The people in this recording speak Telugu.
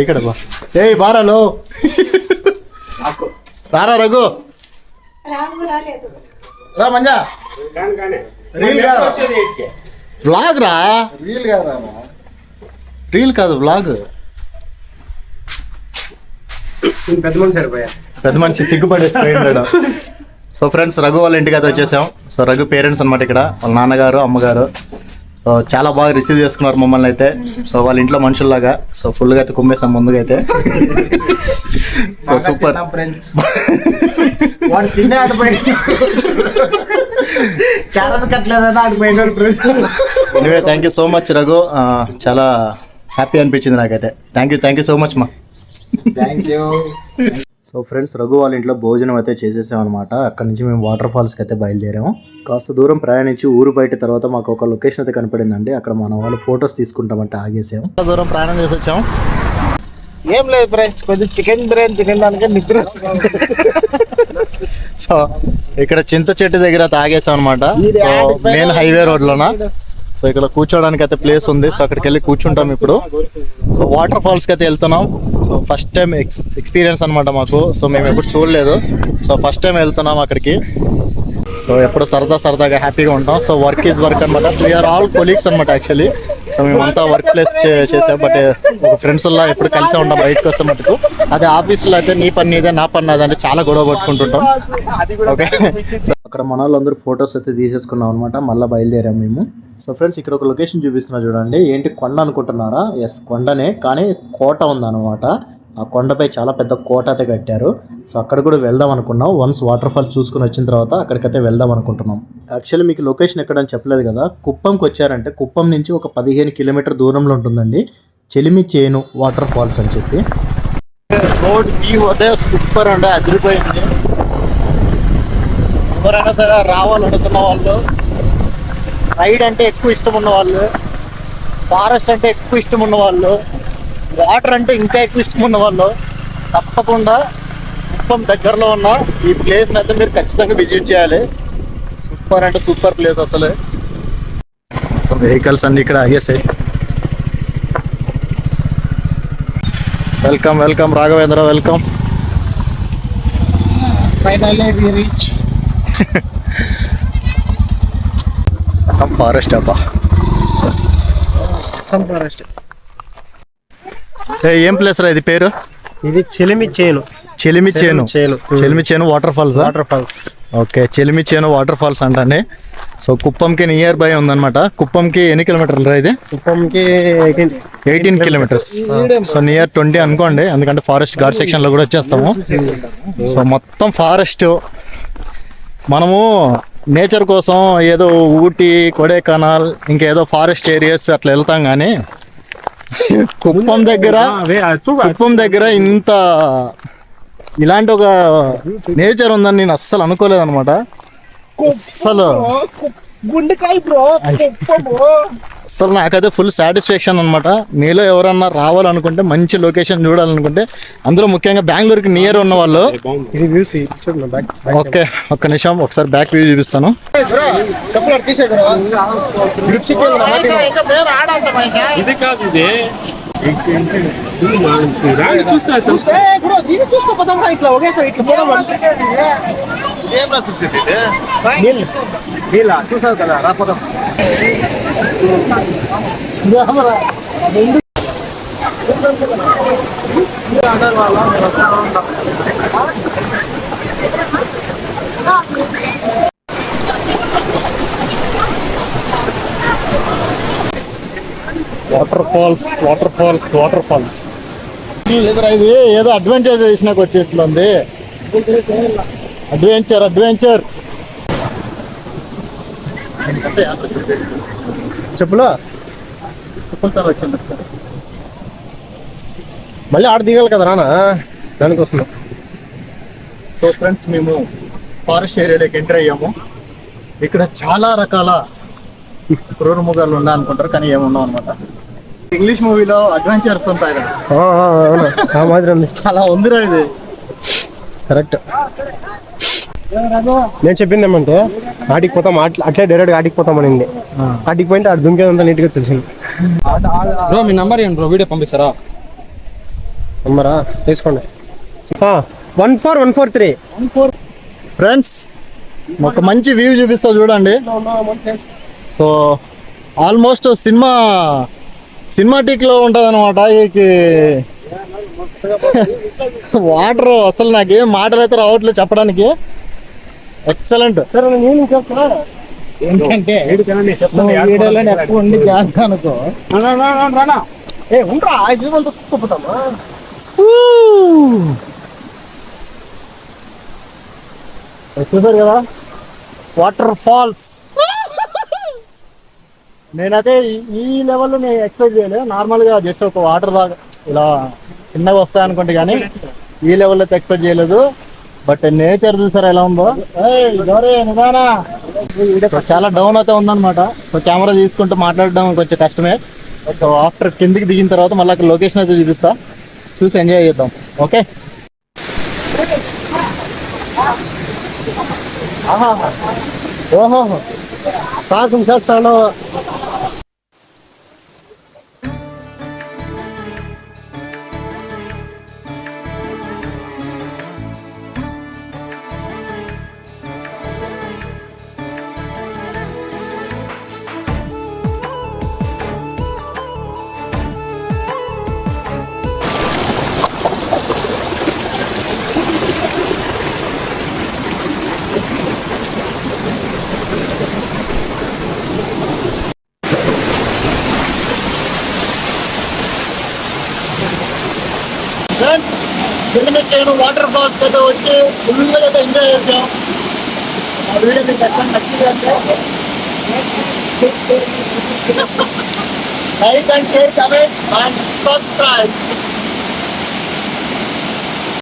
ఇక్కడ బా ఏ బారాలో రారా రఘు రా మంజా వ్లాగ్ రా రీల్ కాదు వ్లాగ్. పెద్ద మనిషి సిగ్గుపడేసిపోయాడు. సో ఫ్రెండ్స్ రఘు వాళ్ళ ఇంటికి అయితే వచ్చేసాం. సో రఘు పేరెంట్స్ అనమాట ఇక్కడ, వాళ్ళ నాన్నగారు అమ్మగారు. సో చాలా బాగా రిసీవ్ చేసుకున్నారు మమ్మల్ని అయితే. సో వాళ్ళ ఇంట్లో మనుషుల్లాగా. సో ఫుల్గా అయితే కుమ్మేసాం ముందుగా అయితే. So super. Anyway thank you so much Raghu, చాలా హ్యాపీ అనిపించింది నాకైతే. థ్యాంక్ యూ సో మచ్ మా. Thank you. So friends Raghu వాళ్ళ ఇంట్లో భోజనం అయితే చేసేసాం అనమాట. అక్కడ నుంచి మేము వాటర్ ఫాల్స్కి అయితే బయలుదేరాము. కాస్త దూరం ప్రయాణించి ఊరు బయట తర్వాత మాకు ఒక లొకేషన్ అయితే కనపడిందండి. అక్కడ మన వాళ్ళు ఫొటోస్ తీసుకుంటామంటే ఆగేసాం. దూరం ప్రయాణం చేసి వచ్చాం. ఏం లేదు ఫ్రెండ్స్, కొంచెం చికెన్ బిర్యానీ తినడానికి నిద్ర వస్తుంది. సో ఇక్కడ చింత చెట్టు దగ్గర తాగేసాం అనమాట. సో మెయిన్ హైవే రోడ్లోనా. సో ఇక్కడ కూర్చోడానికి అయితే ప్లేస్ ఉంది. సో అక్కడికి వెళ్ళి కూర్చుంటాం ఇప్పుడు. సో వాటర్ ఫాల్స్కి అయితే వెళ్తున్నాం. సో ఫస్ట్ టైం ఎక్స్పీరియన్స్ అనమాట మాకు. సో మేము ఎప్పుడు చూడలేదు. సో ఫస్ట్ టైం వెళ్తున్నాం అక్కడికి. సో ఎప్పుడు సరదాగా హ్యాపీగా ఉంటాం. సో వర్క్ ఈజ్ వర్క్ అనమాట. వీఆర్ ఆల్ కొలీగ్స్ అనమాట యాక్చువల్లీ. సో మేమంతా వర్క్ ప్లేస్ చేసాం. బట్ ఒక ఫ్రెండ్స్లా ఎప్పుడు కలిసే ఉంటాం బయటకు వస్తే మటుకు. అదే ఆఫీస్లో అయితే నీ పని ఇదే నా పని అదే అంటే చాలా గొడవ పట్టుకుంటుంటాం. ఓకే అక్కడ మన వాళ్ళందరూ ఫొటోస్ అయితే తీసేసుకున్నాం అనమాట. మళ్ళీ బయలుదేరాం మేము. సో ఫ్రెండ్స్ ఇక్కడ ఒక లొకేషన్ చూపిస్తున్నా చూడండి. ఏంటి కొండ అనుకుంటున్నారా? ఎస్ కొండనే, కానీ కోట ఉందన్నమాట. ఆ కొండపై చాలా పెద్ద కోట అయితే కట్టారు. సో అక్కడ కూడా వెళ్దాం అనుకున్నాం. వన్స్ వాటర్ ఫాల్ చూసుకుని వచ్చిన తర్వాత అక్కడికైతే వెళ్దాం అనుకుంటున్నాం. యాక్చువల్లీ మీకు లొకేషన్ ఎక్కడని చెప్పలేదు కదా. కుప్పంకి వచ్చారంటే కుప్పం నుంచి ఒక 15 కిలోమీటర్ దూరంలో ఉంటుందండి చెలిమి చేను వాటర్ ఫాల్స్ అని చెప్పి. రోడ్ వ్యూ అయితే సూపర్ అండి, అదిరిపోయింది. ఎవరైనా సరే రావాలనుకున్న వాళ్ళు, రైడ్ అంటే ఎక్కువ ఇష్టం ఉన్న వాళ్ళు, ఫారెస్ట్ అంటే ఎక్కువ ఇష్టం ఉన్న వాళ్ళు, వాటర్ అంటే ఇంకా ఎక్కువ ఇష్టం ఉన్న వాళ్ళు తప్పకుండా కుప్పం దగ్గరలో ఉన్న ఈ ప్లేస్ని అయితే మీరు ఖచ్చితంగా విజిట్ చేయాలి. సూపర్ అంటే సూపర్ ప్లేస్ అసలు. వెహికల్స్ అన్ని ఇక్కడ ఆగేసాయి. Welcome Raghavendra, welcome. Finally we reach forest అబ్బా. ఫారెస్ట్. ఏం ప్లేస్ రా ఇది పేరు? ఇది చెలిమి చేను వాటర్ ఫాల్స్. ఓకే చెలిమి చేను వాటర్ ఫాల్స్ అంటండి. సో కుప్పంకి నియర్ బై ఉందన్నమాట. కుప్పంకి ఎన్ని కిలోమీటర్లు రా ఇది? కుప్పంకి 18 కిలోమీటర్స్. సో నియర్ 20 అనుకోండి, ఎందుకంటే ఫారెస్ట్ గార్డ్ సెక్షన్ లో కూడా వచ్చేస్తాము. సో మొత్తం ఫారెస్ట్. మనము నేచర్ కోసం ఏదో ఊటీ, కొడైకెనాల్, ఇంకేదో ఫారెస్ట్ ఏరియాస్ అట్లా వెళ్తాం, కానీ కుప్పం దగ్గర ఇంత ఇలాంటి ఒక నేచర్ ఉందని నేను అస్సలు అనుకోలేదు అనమాట. అసలు నాకైతే ఫుల్ సాటిస్ఫాక్షన్ అనమాట. మీలో ఎవరన్నా రావాలనుకుంటే, మంచి లొకేషన్ చూడాలనుకుంటే, అందులో ముఖ్యంగా బెంగళూరుకి నియర్ ఉన్న వాళ్ళు, ఓకే ఒక్క నిమిషం ఒకసారి బ్యాక్ వ్యూ చూపిస్తాను. చూసావు కదా రాపోదాం. వాటర్ ఫాల్స్ ఇది ఏదో అడ్వెంచర్ చేసినాక వచ్చేట్లుంది. అడ్వెంచర్ చెప్పులా వచ్చింది. మళ్ళీ ఆడ దిగాలి కదా రానా, దానికోసం. సో ఫ్రెండ్స్ మేము ఫారెస్ట్ ఏరియాలోకి ఎంటర్ అయ్యాము. ఇక్కడ చాలా రకాల క్రూర మృగాలు ఉన్నాయి అనుకుంటారు, కానీ ఏమున్నావు అనమాట. ఇంగ్లీష్ మూవీలో అడ్వెంచర్స్ ఉంటాయి కదా, అలా ఉందిరా ఇది. కరెక్ట్. నేను చెప్పింది ఏమంటే ఆటికి పోతాం, అట్లే డైరెక్ట్గా ఆటికి పోతామనింది. ఆటికి పోయింటే ఆడు దుంకేదంతా నీట్గా తెలిసింది. బ్రో మీ నంబర్ ఏంటి బ్రో, వీడియో పంపిస్తారా? అమ్మరా వేసుకోండి 14143. ఫ్రెండ్స్ ఒక మంచి వ్యూ చూపిస్తా చూడండి. సో ఆల్మోస్ట్ సినిమాటిక్ లో ఉంటుంది అనమాట. ఈ వాటర్ అసలు నాకేం మాటలు అయితే రావట్లేదు చెప్పడానికి. ఎక్సలెంట్. ఏంటంటే వీడియోలో ఎక్కువ ఉండి చేస్తాను అనుకో. ఉంటా చూసుకోపోతామా. చూసారు కదా వాటర్ ఫాల్స్. నేనైతే ఈ లెవెల్లో నేను ఎక్స్పెక్ట్ చేయలేదు. నార్మల్గా జస్ట్ ఒక వాటర్ దాకా ఇలా చిన్నగా వస్తాయి అనుకుంటే, కానీ ఈ లెవెల్లో అయితే ఎక్స్పెక్ట్ చేయలేదు. బట్ నేచర్ చూసారా ఎలా ఉందో. చాలా డౌన్ అయితే ఉందన్నమాట. సో కెమెరా తీసుకుంటూ మాట్లాడడం కొంచెం కష్టమే. సో ఆఫ్టర్ కిందికి దిగిన తర్వాత మళ్ళీ అక్కడ లొకేషన్ అయితే చూపిస్తా, చూసి ఎంజాయ్ చేద్దాం. ఓకే. ఓహో సాహసం చేస్తాను. వాటర్ ఫాల్స్ అయితే వచ్చి ఫుల్గా అయితే ఎంజాయ్ చేసాం. ఆ వీడియో మీకు ఎక్కడ నచ్చింది అంటే like and share, comment and subscribe.